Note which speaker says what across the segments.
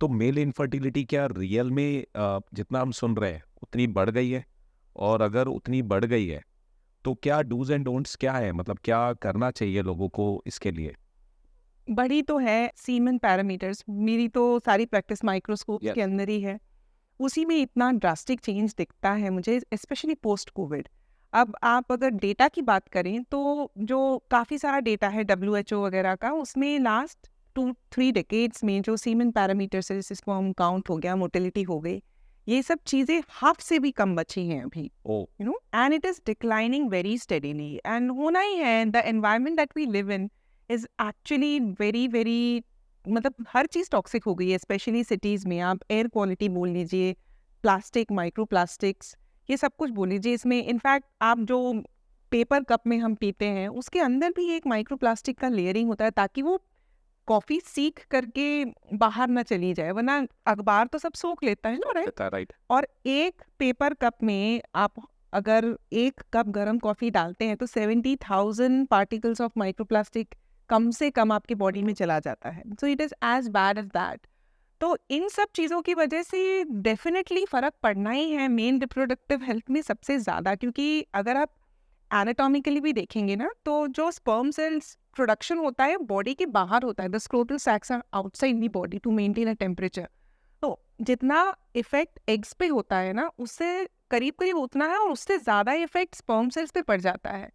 Speaker 1: तो male infertility क्या real में जितना हम सुन रहे हैं उतनी बढ़ गई है? और अगर उतनी बढ़ गई है तो क्या डूज एंड डोंट्स क्या है, मतलब क्या करना चाहिए लोगों को इसके लिए?
Speaker 2: बड़ी तो है सीमन पैरामीटर्स, मेरी तो सारी प्रैक्टिस माइक्रोस्कोप के
Speaker 1: यस।
Speaker 2: अंदर ही है। उसी में इतना ड्रास्टिक चेंज दिखता है मुझे, स्पेशली पोस्ट कोविड। अब आप अगर डेटा की बात करें तो जो काफ़ी सारा डेटा है WHO वगैरह का, उसमें लास्ट 2-3 डेकेड्स में जो सीमन पैरामीटर्स है, जैसे स्पर्म काउंट हो गया, मोटिलिटी हो गई, ये सब चीज़ें हाफ से भी कम बची हैं अभी,
Speaker 1: ओ।
Speaker 2: And it is declining very steadily, and होना ही है। The environment that we live in is actually very very, मतलब हर चीज़ टॉक्सिक हो गई है, स्पेशली सिटीज़ में। आप एयर क्वालिटी बोल लीजिए, प्लास्टिक, माइक्रो प्लास्टिक्स, ये सब कुछ बोल लीजिए। इसमें इनफैक्ट आप जो पेपर कप में हम पीते हैं, उसके अंदर भी एक माइक्रो प्लास्टिक का लेयरिंग होता है, ताकि वो कॉफ़ी सीख करके बाहर ना चली जाए, वरना अखबार तो सब सोख लेता है ना, राइट?
Speaker 1: राइट।
Speaker 2: और एक पेपर कप में आप अगर 1 कप गरम कॉफ़ी डालते हैं तो 70,000 पार्टिकल्स ऑफ माइक्रोप्लास्टिक कम से कम आपकी बॉडी में चला जाता है। So it is as bad as that. तो इन सब चीज़ों की वजह से डेफ़िनेटली फ़र्क पड़ना ही है मेन रिप्रोडक्टिव हेल्थ में सबसे ज़्यादा, क्योंकि अगर आप एनाटॉमिकली भी देखेंगे ना, तो जो स्पर्म सेल्स प्रोडक्शन होता है बॉडी के बाहर होता है। The scrotal sacs are outside the body to maintain a temperature. तो जितना इफेक्ट एग्स पे होता है ना, उससे करीब करीब उतना है, और उससे ज़्यादा इफेक्ट स्पर्म सेल्स पे पड़ जाता है।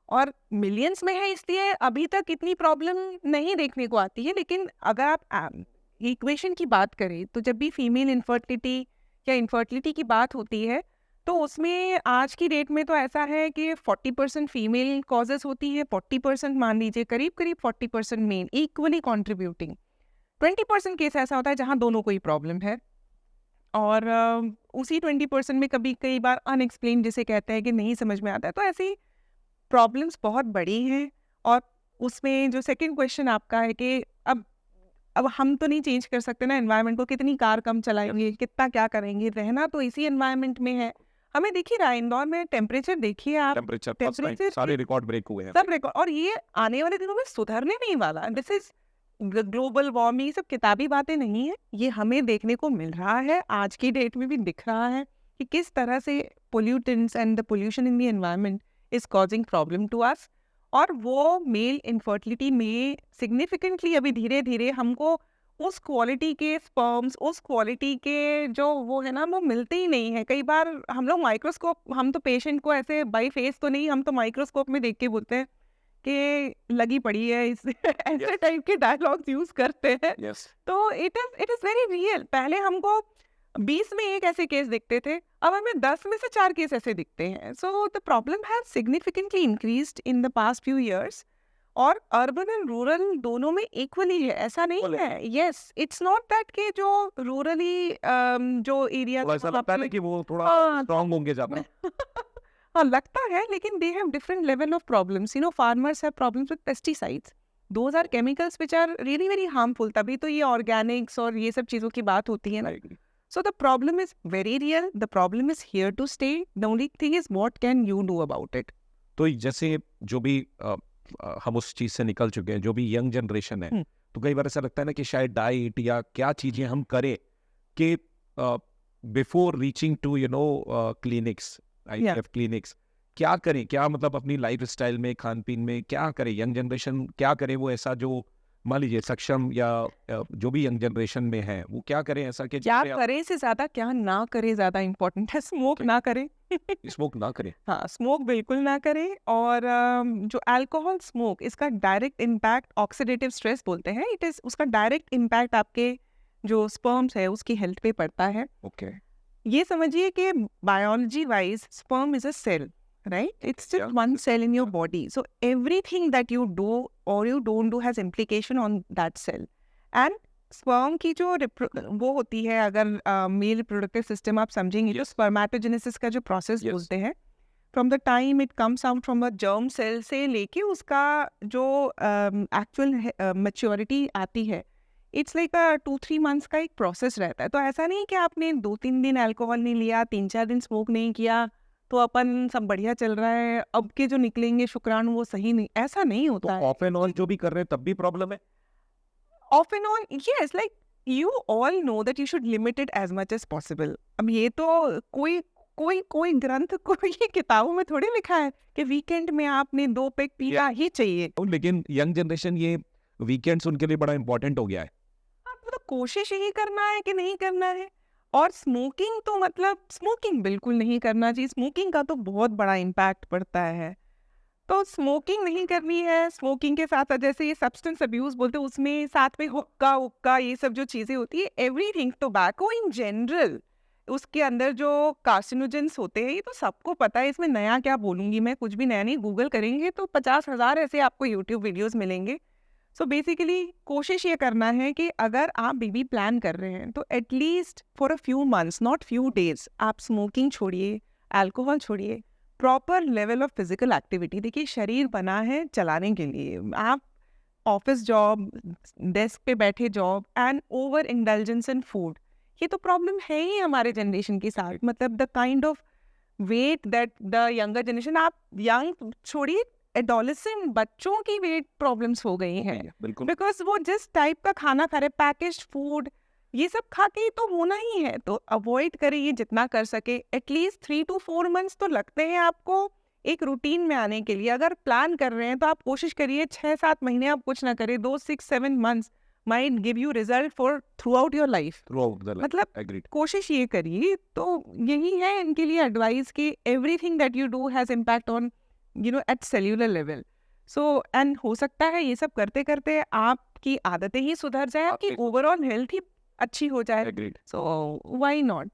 Speaker 2: और मिलियंस में है, इसलिए अभी तक इतनी प्रॉब्लम नहीं देखने को आती है। लेकिन अगर आप इक्वेशन की बात करें, तो जब भी फीमेल इनफर्टिलिटी या इनफर्टिलिटी की बात होती है, तो उसमें आज की डेट में तो ऐसा है कि 40% फीमेल कॉजेस होती है, 40% मान लीजिए, करीब करीब 40% मेल, इक्वली कॉन्ट्रीब्यूटिंग। 20% केस ऐसा होता है जहाँ दोनों को ही प्रॉब्लम है। और उसी 20% में कभी कई बार अनएक्सप्लेन जिसे कहते हैं कि नहीं समझ में आता है, तो ऐसी प्रॉब्लम्स बहुत बड़ी हैं। और उसमें जो सेकंड क्वेश्चन आपका है कि अब हम तो नहीं चेंज कर सकते ना एनवायरनमेंट को, कितनी कार कम चलाएंगे, कितना क्या करेंगे, रहना तो इसी एनवायरनमेंट में है। हमें देखिए रहा है, इंदौर में टेम्परेचर देखिए आप,
Speaker 1: टेम्परेचर फर्स्ट टाइम
Speaker 2: टेम्परेचर
Speaker 1: सारे रिकॉर्ड ब्रेक हुए हैं।
Speaker 2: सब रिकॉर्ड, और ये आने वाले दिनों में सुधरने नहीं वाला। दिस इज ग्लोबल वार्मिंग, सब किताबी बातें नहीं है, ये हमें देखने को मिल रहा है, आज की डेट में भी दिख रहा है कि किस तरह से pollutants and the pollution in the environment is causing problem to us. और वो मेल इनफर्टिलिटी में सिग्निफिकेंटली अभी धीरे धीरे हमको उस क्वालिटी के स्पर्म्स, उस क्वालिटी के जो वो है ना, वो मिलते ही नहीं है। कई बार हम लोग माइक्रोस्कोप, हम तो पेशेंट को ऐसे बाई फेस तो नहीं, हम तो माइक्रोस्कोप में देख के बोलते हैं कि लगी पड़ी है इस ऐसे टाइप के डायलॉग्स यूज करते हैं।
Speaker 1: यस।
Speaker 2: तो इट इज वेरी रियल। पहले हमको 20 में एक ऐसे केस दिखते थे, अब हमें 10 में से 4 केस ऐसे दिखते हैं। So the problem has significantly increased in the past few years. और अर्बन एंड रूरल दोनों में इक्वली है, ऐसा नहीं
Speaker 1: बोले
Speaker 2: है। यस, इट्स नॉट दैट कि जो रूरली जो एरिया
Speaker 1: थोड़ा ऐसा लगता है ना कि वो थोड़ा
Speaker 2: हाँ
Speaker 1: स्ट्रांग होंगे ज्यादा।
Speaker 2: हाँ, लगता है, लेकिन they have different level of problems. Farmers have problems with pesticides, those are chemicals which are really very harmful. तभी तो ये ऑर्गेनिक्स और ये सब चीजों की बात होती है ना। So the problem is very real. The problem is here to stay. The only thing is what can you do about it?
Speaker 1: तो जैसे जो भी हम उस चीज से निकल चुके हैं, जो भी यंग जनरेशन है,
Speaker 2: हम्म,
Speaker 1: तो कई बार ऐसा लगता है ना कि शायद डाइट या क्या चीजें हम करें कि before reaching to clinics,
Speaker 2: yeah.
Speaker 1: IVF clinics, क्या करें, क्या मतलब अपनी लाइफ स्टाइल में, खान पीन में क्या करें, यंग जनरेशन क्या करे वो ऐसा, जो मान लीजिए सक्षम या जो भी यंग जनरेशन में है वो क्या करें ऐसा कि
Speaker 2: क्या
Speaker 1: जिससे आप
Speaker 2: करे से ज्यादा क्या ना करे ज्यादा इम्पोर्टेंट है। स्मोक ना करें।
Speaker 1: स्मोक ना करें?
Speaker 2: हाँ, स्मोक बिल्कुल ना करें। और जो अल्कोहल स्मोक, इसका डायरेक्ट इम्पैक्ट ऑक्सीडेटिव स्ट्रेस बोलते हैं, इट इज उसका डायरेक्ट इम्पैक्ट आपके जो स्पर्म्स है उसकी हेल्थ पे पड़ता है।
Speaker 1: ओके।
Speaker 2: ये समझिए कि biology wise sperm is a cell, right? It's just
Speaker 1: या
Speaker 2: one cell in your body. So everything that you do or you don't do has implication on that cell. And sperm की जो वो होती है, अगर मेल रिप्रोडक्टिव सिस्टम आप समझेंगे, तो स्पर्मेटोजेनेसिस का जो प्रोसेस
Speaker 1: यस।
Speaker 2: बोलते हैं, from the time it comes out from a germ cell से लेके उसका जो एक्चुअल मैच्योरिटी आती है, इट्स लाइक 2-3 मंथ्स का एक प्रोसेस रहता है। तो ऐसा नहीं कि आपने 2-3 दिन अल्कोहल नहीं लिया, 3-4 दिन स्मोक नहीं किया तो अपन सब बढ़िया चल रहा है, अब के जो निकलेंगे शुक्राणु वो सही नहीं, ऐसा नहीं
Speaker 1: तो
Speaker 2: होता है।
Speaker 1: ऑफ एंड ऑन जो भी कर रहे हैं तब भी प्रॉब्लम है?
Speaker 2: Of and on, yes, like you all know that you should limit it as much as possible. अब ये तो कोई कोई कोई ग्रंथ कोई किताबों में थोड़ी लिखा है कि वीकेंड में आपने 2 पैक पीना ही चाहिए।
Speaker 1: लेकिन यंग जनरेशन ये वीकेंड्स उनके लिए बड़ा इंपॉर्टेंट हो गया है।
Speaker 2: आपको तो कोशिश ही करना है कि नहीं करना है। और स्मोकिंग तो मतलब स्मोकिंग बिल्कुल नहीं करना चाहिए। स्मोकिंग का तो बहुत बड़ा इम्पैक्ट पड़ता है। तो स्मोकिंग नहीं करनी है। स्मोकिंग के साथ जैसे ये सब्सटेंस अब्यूज बोलते हैं, उसमें साथ में हुक्का उक्का ये सब जो चीज़ें होती है, एवरीथिंग, टोबैको इन जनरल, उसके अंदर जो कार्सिनोजेंस होते हैं, ये तो सबको पता है। इसमें नया क्या बोलूँगी मैं, कुछ भी नया नहीं। गूगल करेंगे तो 50,000 ऐसे आपको यूट्यूब वीडियोस मिलेंगे। सो बेसिकली कोशिश ये करना है कि अगर आप बेबी प्लान कर रहे हैं तो at least for a few months, not few days, आप स्मोकिंग छोड़िए, अल्कोहल छोड़िए, proper level of physical activity. देखिए, शरीर बना है चलाने के लिए। आप ऑफिस जॉब, डेस्क पे बैठे job and over indulgence in food, ये तो प्रॉब्लम है ही हमारे जनरेशन के साथ। मतलब the kind of weight that the younger generation, आप यंग छोड़िए, एडोलेसेंट बच्चों की वेट प्रॉब्लम्स हो गई हैं
Speaker 1: बिल्कुल।
Speaker 2: बिकॉज वो जिस टाइप का खाना खा रहे, पैकेज्ड फूड, ये सब खा के तो होना ही है। तो अवॉइड करिए जितना कर सके। एटलीस्ट 3 to 4 मंथ्स तो लगते हैं आपको एक रूटीन में आने के लिए। अगर प्लान कर रहे हैं तो आप कोशिश करिए 6-7 महीने आप कुछ ना करें, 2-6-7 months might give you result for through out your life.
Speaker 1: Throughout the life,
Speaker 2: मतलब
Speaker 1: एग्रीड।
Speaker 2: कोशिश ये करिए। तो यही है इनके लिए एडवाइस कि everything that you do has impact on at cellular level. So and हो सकता है ये सब करते करते आपकी आदतें ही सुधर जाए, आपकी
Speaker 1: आपके-
Speaker 2: ओवरऑल हेल्थ ही अच्छी हो जाए।
Speaker 1: एग्रीड।
Speaker 2: So why not.